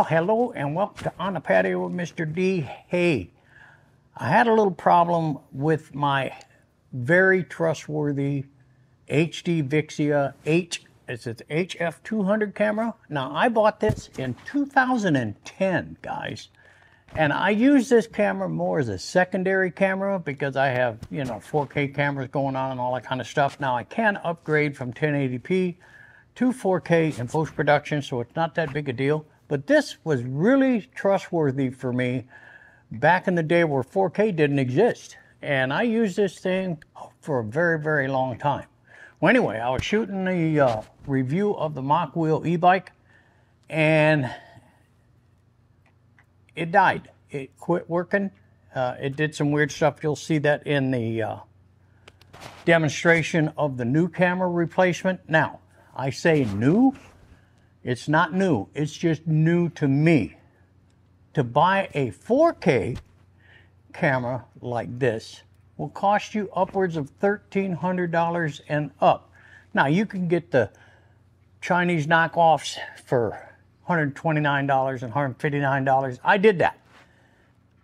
Well, hello and welcome to On the Patio with Mr. D. Hey, I had a little problem with my very trustworthy HD Vixia HF S200 camera. Now, I bought this in 2010, guys. And I use this camera more as a secondary camera because I have, 4K cameras going on and all that kind of stuff. Now, I can upgrade from 1080p to 4K in post-production, so it's not that big a deal. But this was really trustworthy for me back in the day where 4K didn't exist. And I used this thing for a very, very long time. Well, anyway, I was shooting the review of the Mach Wheel e-bike, and it died. It quit working. It did some weird stuff. You'll see that in the demonstration of the new camera replacement. Now, I say new. It's not new. It's just new to me. To buy a 4K camera like this will cost you upwards of $1,300 and up. Now, you can get the Chinese knockoffs for $129 and $159. I did that.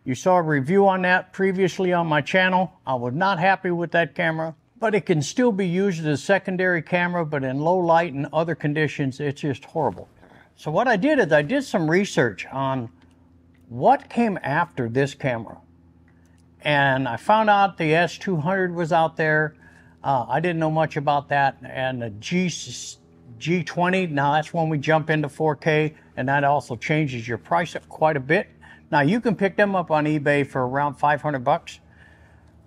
You saw a review on that previously on my channel. I was not happy with that camera, but it can still be used as a secondary camera, but in low light and other conditions, it's just horrible. So what I did is I did some research on what came after this camera. And I found out the S200 was out there. I didn't know much about that. And the G20, now that's when we jump into 4K, and that also changes your price up quite a bit. Now you can pick them up on eBay for around 500 bucks,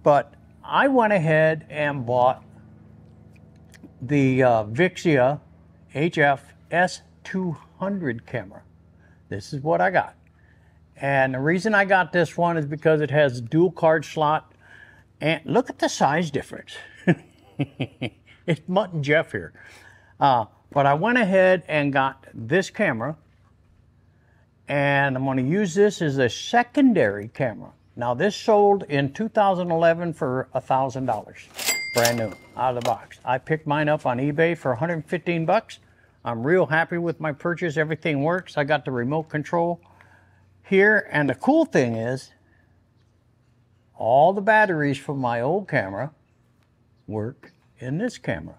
but I went ahead and bought the Vixia HF S200 camera. This is what I got. And the reason I got this one is because it has a dual card slot. And look at the size difference. It's Mutt and Jeff here. But I went ahead and got this camera. And I'm going to use this as a secondary camera. Now, this sold in 2011 for $1,000. Brand new, out of the box. I picked mine up on eBay for 115 bucks. I'm real happy with my purchase. Everything works. I got the remote control here. And the cool thing is, all the batteries from my old camera work in this camera.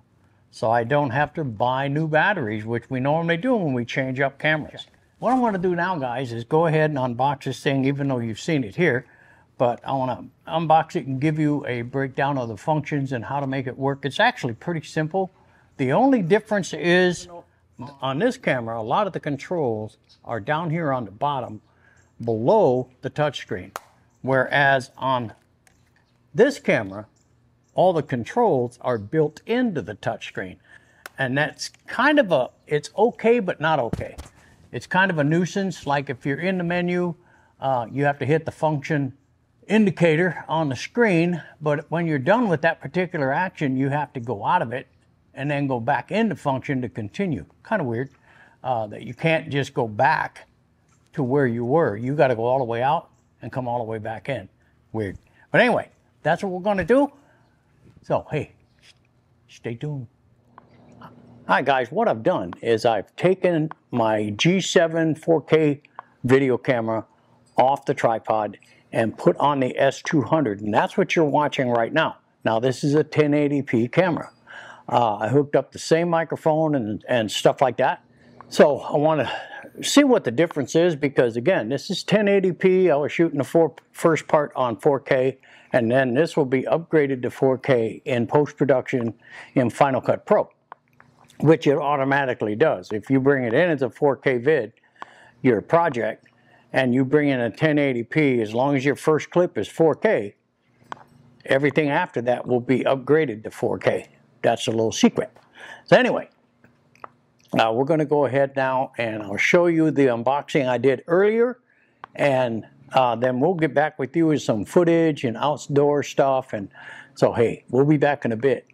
So I don't have to buy new batteries, which we normally do when we change up cameras. What I want to do now, guys, is go ahead and unbox this thing, even though you've seen it here. But I want to unbox it and give you a breakdown of the functions and how to make it work. It's actually pretty simple. The only difference is, on this camera, a lot of the controls are down here on the bottom, below the touchscreen. Whereas on this camera, all the controls are built into the touchscreen. And that's kind of it's okay, but not okay. It's kind of a nuisance. Like if you're in the menu, you have to hit the function indicator on the screen. But when you're done with that particular action, you have to go out of it and then go back into function to continue. Kind of weird that you can't just go back to where you were. You got to go all the way out and come all the way back in. Weird. But anyway, that's what we're going to do. So, hey, stay tuned. Hi guys, what I've done is I've taken my G7 4K video camera off the tripod and put on the S200, and that's what you're watching right now. Now this is a 1080p camera. I hooked up the same microphone and stuff like that. So I want to see what the difference is because again, this is 1080p. I was shooting the first part on 4K, and then this will be upgraded to 4K in post-production in Final Cut Pro, which it automatically does. If you bring it in as a 4K vid, your project, and you bring in a 1080p, as long as your first clip is 4K, everything after that will be upgraded to 4K. That's a little secret. So anyway, we're going to go ahead now and I'll show you the unboxing I did earlier, and then we'll get back with you with some footage and outdoor stuff. And so, hey, we'll be back in a bit.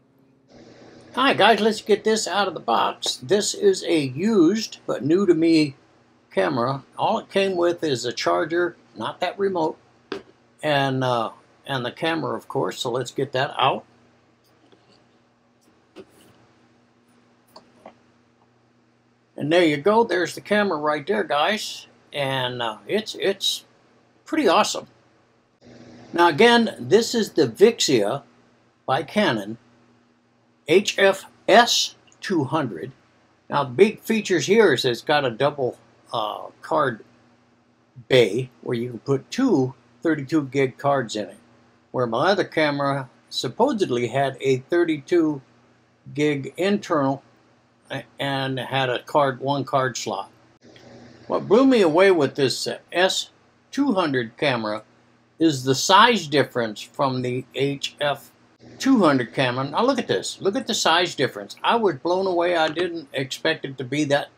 Hi guys, let's get this out of the box. This is a used but new to me camera. All it came with is a charger, not that remote, and the camera, of course. So let's get that out. And there you go. There's the camera right there, guys. and it's pretty awesome. Now again, this is the Vixia by Canon HF S200. Now the big features here is it's got a double card bay where you can put two 32 gig cards in it, where my other camera supposedly had a 32 gig internal and had a one card slot. What blew me away with this S200 camera is the size difference from the HF 200 camera. Now look at this. Look at the size difference. I was blown away. I didn't expect it to be that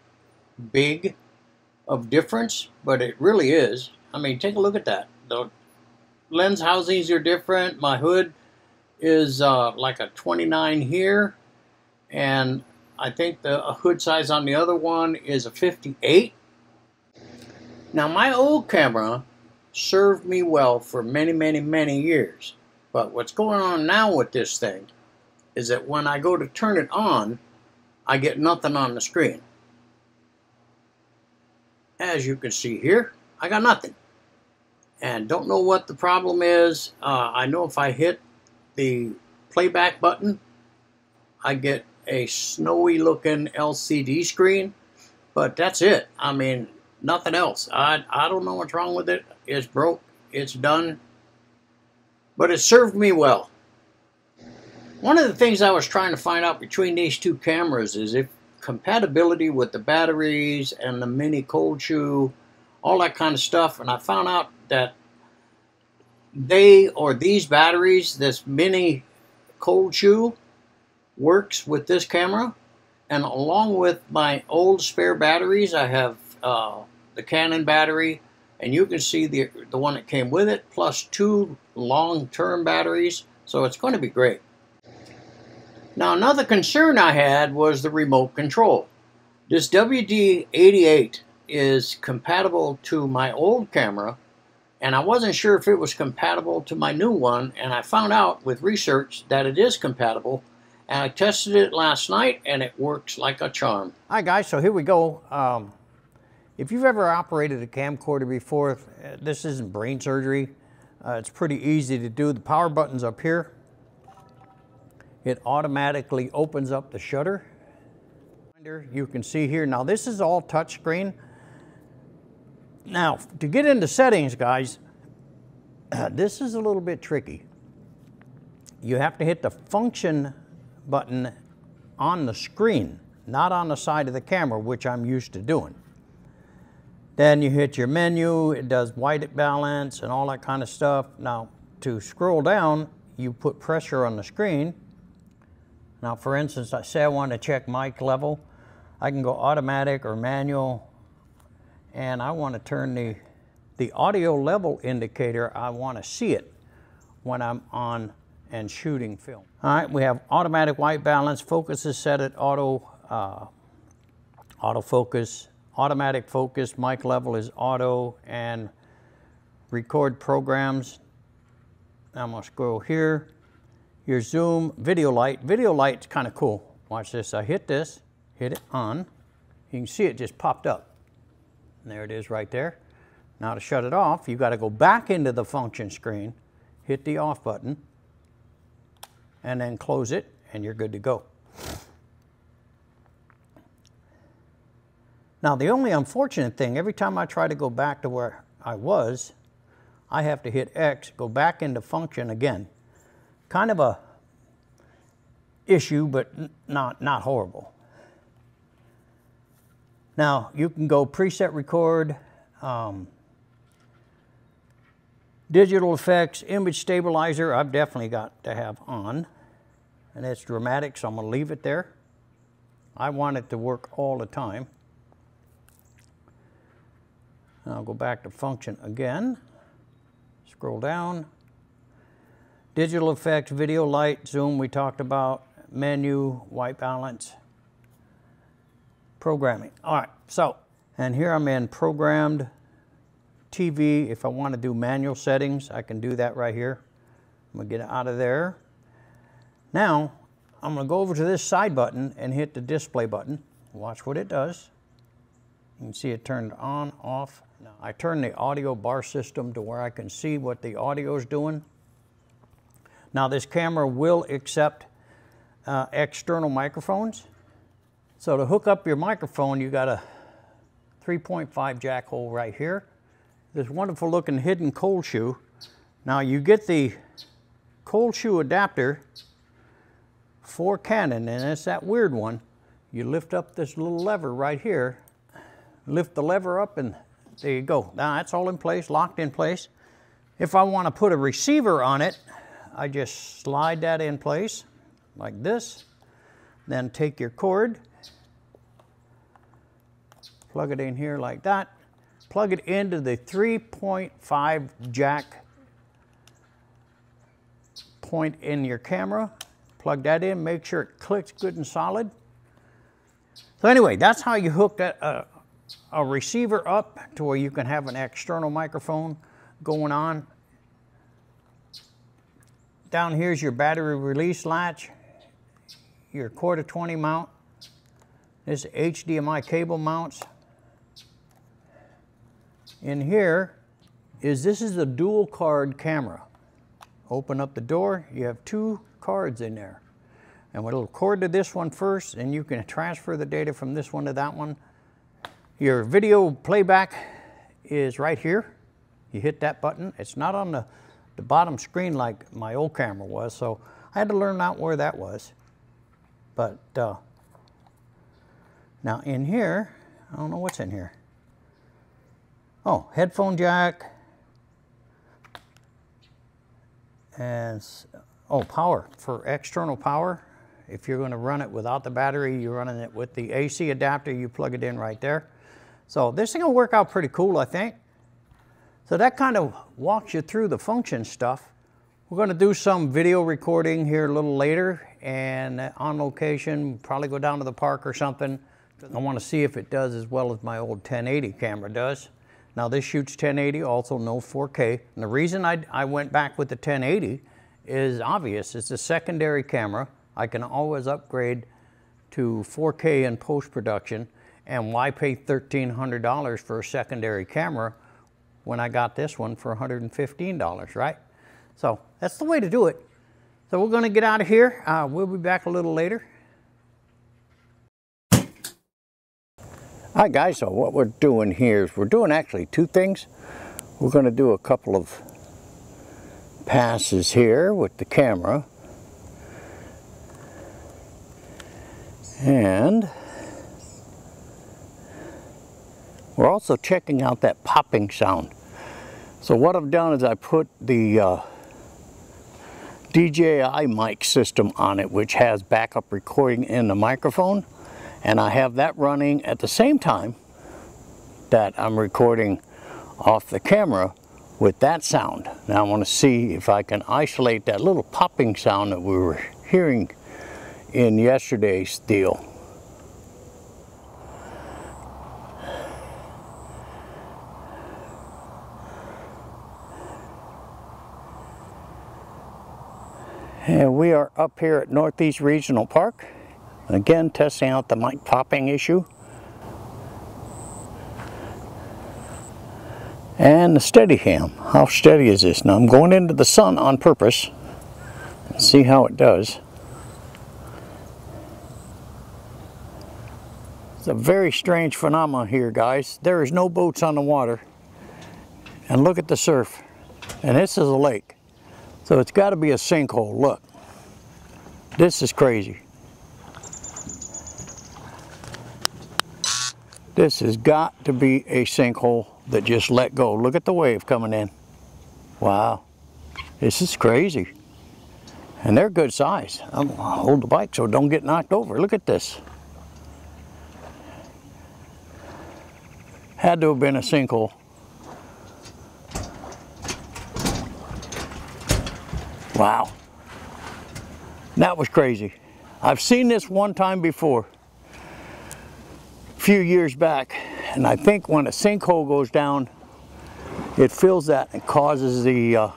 big of difference, but it really is. I mean, take a look at that. The lens housings are different. My hood is like a 29 here, and I think the hood size on the other one is a 58. Now my old camera served me well for many, many, many years. But what's going on now with this thing is that when I go to turn it on, I get nothing on the screen. As you can see here, I got nothing. And don't know what the problem is. I know if I hit the playback button, I get a snowy looking LCD screen, but that's it. I mean, nothing else. I don't know what's wrong with it. It's broke. It's done. But it served me well. One of the things I was trying to find out between these two cameras is if compatibility with the batteries and the mini cold shoe, all that kind of stuff. And I found out that these batteries, this mini cold shoe, works with this camera. And along with my old spare batteries, I have the Canon battery, and you can see the one that came with it, plus two long-term batteries, so it's going to be great. Now another concern I had was the remote control. This WD-88 is compatible to my old camera, and I wasn't sure if it was compatible to my new one, and I found out with research that it is compatible, and I tested it last night, and it works like a charm. Hi guys, so here we go. If you've ever operated a camcorder before, this isn't brain surgery. It's pretty easy to do. The power button's up here. It automatically opens up the shutter. You can see here, now this is all touchscreen. Now, to get into settings, guys, this is a little bit tricky. You have to hit the function button on the screen, not on the side of the camera, which I'm used to doing. Then you hit your menu, it does white balance and all that kind of stuff. Now, to scroll down, you put pressure on the screen. Now, for instance, I say I want to check mic level. I can go automatic or manual, and I want to turn the audio level indicator. I want to see it when I'm on and shooting film. All right, we have automatic white balance, focus is set at autofocus. Automatic focus, mic level is auto, and record programs. I'm gonna scroll here. Your zoom, video light. Video light's kind of cool. Watch this. I hit this, hit it on. You can see it just popped up. And there it is right there. Now to shut it off, you got to go back into the function screen, hit the off button, and then close it, and you're good to go. Now, the only unfortunate thing, every time I try to go back to where I was, I have to hit X, go back into function again. Kind of a issue, but not horrible. Now, you can go preset record, digital effects, image stabilizer, I've definitely got to have on. And it's dramatic, so I'm going to leave it there. I want it to work all the time. I'll go back to function again. Scroll down. Digital effects, video light, zoom we talked about, menu, white balance, programming. All right, so, and here I'm in programmed TV. If I want to do manual settings, I can do that right here. I'm going to get out of there. Now, I'm going to go over to this side button and hit the display button. Watch what it does. You can see it turned on, off, Now, I turn the audio bar system to where I can see what the audio is doing. Now this camera will accept external microphones. So to hook up your microphone, you got a 3.5 jack hole right here. This wonderful looking hidden cold shoe. Now you get the cold shoe adapter for Canon, and it's that weird one. You lift up this little lever right here, lift the lever up, and there you go. Now that's all in place, locked in place. If I want to put a receiver on it, I just slide that in place like this. Then take your cord, plug it in here like that, plug it into the 3.5 jack point in your camera, plug that in, make sure it clicks good and solid. So anyway, that's how you hook that, a receiver up to where you can have an external microphone going on. Down here's your battery release latch, your 1/4-20 mount. This HDMI cable mounts. In here this is a dual card camera. Open up the door, you have 2 cards in there. And we'll cord to this one first, and you can transfer the data from this one to that one. Your video playback is right here. You hit that button. It's not on the bottom screen like my old camera was, so I had to learn out where that was. But now in here, I don't know what's in here. Oh, headphone jack, and power, for external power. If you're going to run it without the battery, you're running it with the AC adapter, you plug it in right there. So this thing will work out pretty cool, I think. So that kind of walks you through the function stuff. We're going to do some video recording here a little later, and on location, probably go down to the park or something. I want to see if it does as well as my old 1080 camera does. Now this shoots 1080, also no 4K. And the reason I went back with the 1080 is obvious. It's a secondary camera. I can always upgrade to 4K in post-production. And why pay $1,300 for a secondary camera when I got this one for $115, right? So that's the way to do it. So we're going to get out of here. We'll be back a little later. Hi guys, so what we're doing here is we're doing actually 2 things. We're going to do a couple of passes here with the camera. And we're also checking out that popping sound. So what I've done is I put the DJI mic system on it, which has backup recording in the microphone. And I have that running at the same time that I'm recording off the camera with that sound. Now I want to see if I can isolate that little popping sound that we were hearing in yesterday's deal. And we are up here at Northeast Regional Park. Again, testing out the mic popping issue. And the Steadicam. How steady is this? Now I'm going into the sun on purpose. Let's see how it does. It's a very strange phenomenon here, guys. There is no boats on the water. And look at the surf. And this is a lake. So it's got to be a sinkhole. Look. This is crazy. This has got to be a sinkhole that just let go. Look at the wave coming in. Wow. This is crazy. And they're good size. I'm gonna hold the bike so it don't get knocked over. Look at this. Had to have been a sinkhole. Wow. That was crazy. I've seen this one time before, a few years back, and I think when a sinkhole goes down, it fills that and causes the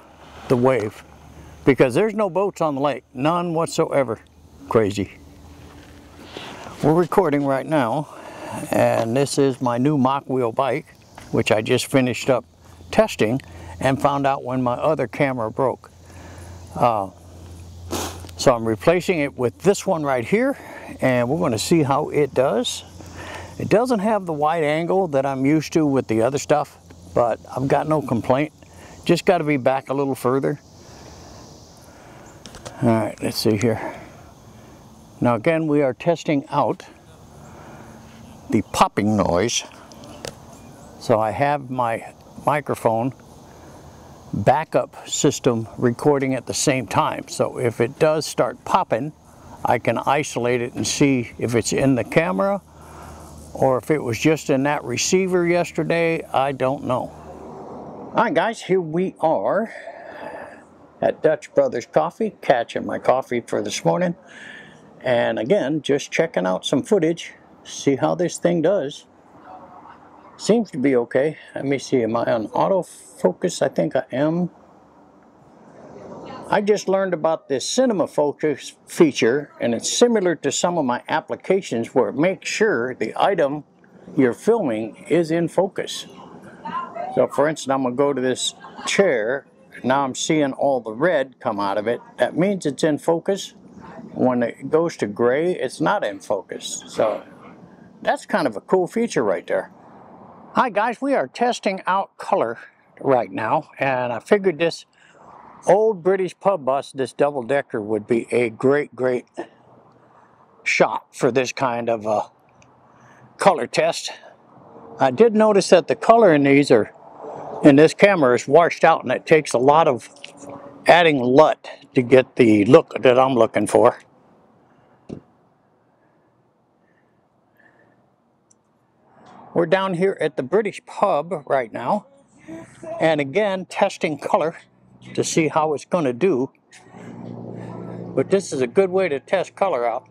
wave, because there's no boats on the lake, none whatsoever. Crazy. We're recording right now, and this is my new mock wheel bike. which I just finished up testing and found out when my other camera broke. So I'm replacing it with this one right here, and we're going to see how it does. It doesn't have the wide angle that I'm used to with the other stuff, but I've got no complaint. Just got to be back a little further. All right, let's see here. Now again, we are testing out the popping noise. So I have my microphone backup system recording at the same time. So if it does start popping, I can isolate it and see if it's in the camera or if it was just in that receiver yesterday. I don't know. All right, guys, here we are at Dutch Brothers Coffee, catching my coffee for this morning. And again, just checking out some footage, see how this thing does. Seems to be okay. Let me see, am I on autofocus? I think I am. I just learned about this cinema focus feature, and it's similar to some of my applications where it makes sure the item you're filming is in focus. So for instance, I'm going to go to this chair. Now I'm seeing all the red come out of it. That means it's in focus. When it goes to gray, it's not in focus. So that's kind of a cool feature right there. Hi guys, we are testing out color right now, and I figured this old British pub bus, this double-decker, would be a great shot for this kind of color test. I did notice that the color in these in this camera is washed out, and it takes a lot of adding LUT to get the look that I'm looking for. We're down here at the British pub right now, and again testing color to see how it's going to do. But this is a good way to test color out.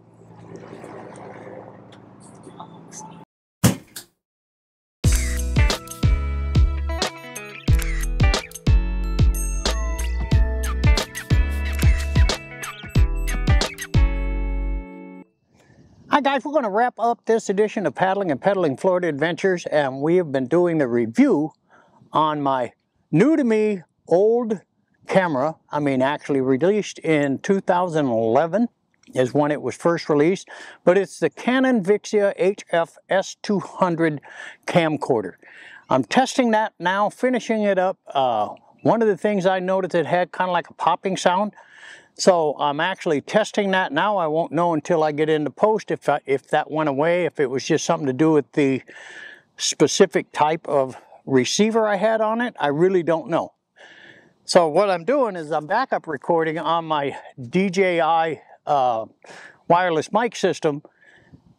Hi guys, we're going to wrap up this edition of Paddling and Pedaling Florida Adventures, and we have been doing the review on my new to me old camera. I mean, actually released in 2011 is when it was first released, but it's the Canon Vixia HF S200 camcorder. I'm testing that now, finishing it up. One of the things I noticed, it had kind of like a popping sound. So I'm actually testing that now. I won't know until I get into post if that went away, if it was just something to do with the specific type of receiver I had on it. I really don't know. So what I'm doing is I'm backup recording on my DJI wireless mic system.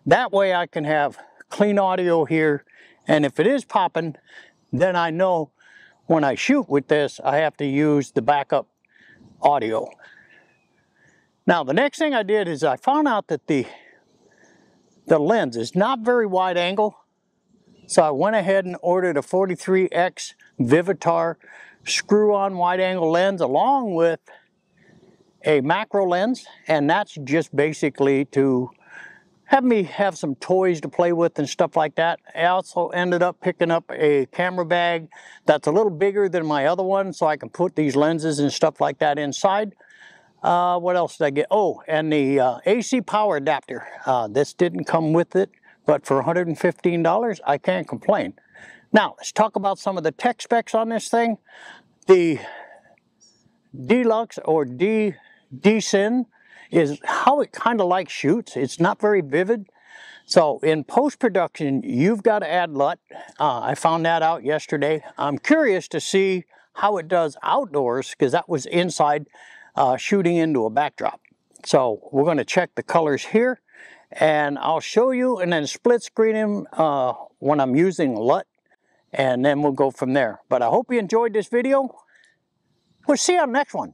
That way I can have clean audio here, and if it is popping, then I know when I shoot with this I have to use the backup audio. Now the next thing I did is I found out that the lens is not very wide angle, so I went ahead and ordered a 43x Vivitar screw-on wide angle lens along with a macro lens, and that's just basically to have me have some toys to play with and stuff like that. I also ended up picking up a camera bag that's a little bigger than my other one, so I can put these lenses and stuff like that inside. What else did I get? Oh, and the AC power adapter. This didn't come with it, but for $115, I can't complain. Now, let's talk about some of the tech specs on this thing. The Deluxe or D-Cin is how it kind of like shoots. It's not very vivid. So in post-production, you've got to add LUT. I found that out yesterday. I'm curious to see how it does outdoors, because that was inside shooting into a backdrop. So we're going to check the colors here, and I'll show you and then split screen them when I'm using LUT, and then we'll go from there. But I hope you enjoyed this video. We'll see you on the next one.